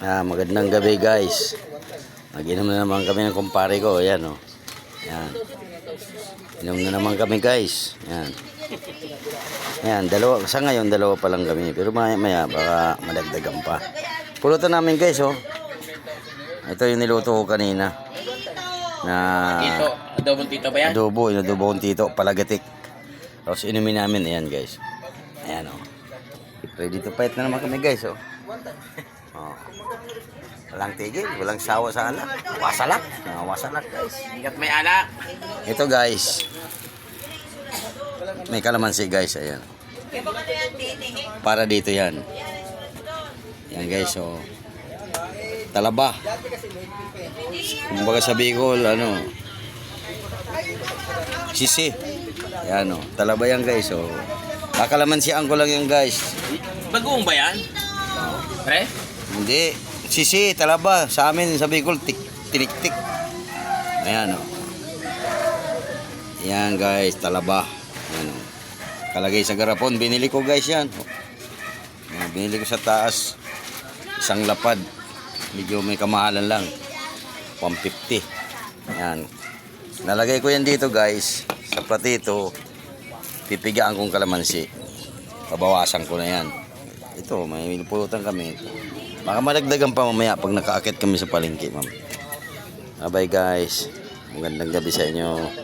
Magandang gabi guys. Mag-inom na naman kami ng kumpare ko. Ayan o. Ayan. Inom na naman kami guys. Ayan. Ayan, dalawa. Sa ngayon, dalawa pa lang kami. Pero maya maya, baka madagdagan pa. Pulutan namin guys o. Ito yung niluto ko kanina. Na Tito, adobong tito ba yan? adobo, inadobo kong tito, palagatik. Tapos inumin namin. Ayan guys. Ayan o. Ready to fight na naman kami guys o. Oh. Walang tigil, walang sawa sa alak. Wasalak. Wasalak guys. Ingat may alak. Ito guys. May kalamansi guys, ayan. Para dito yan. Yan guys, so talaba. Kumbaga sa Bicol, sisi. Yan o, talaba yan guys, so kakalamansian ko lang yan guys. Bagoong ba yan? Pre? Hindi, sisi, talaba. Sa amin sa Bicol, tinik-tik. Ayan o. Yan guys, talaba. Ayan o. Kalagay sa garapon, binili ko guys yan. Binili ko sa taas. Isang lapad. Medyo may kamahalan lang. 150. Ayan. Nalagay ko yan dito guys. Sa platito. Pipigaan kong kalamansi. Pabawasan ko na yan. Ito, may pulutan kami. Baka madagdagan pa mamaya pag nakaakit kami sa palengke, ma'am. Bye guys. Magandang gabi sa inyo.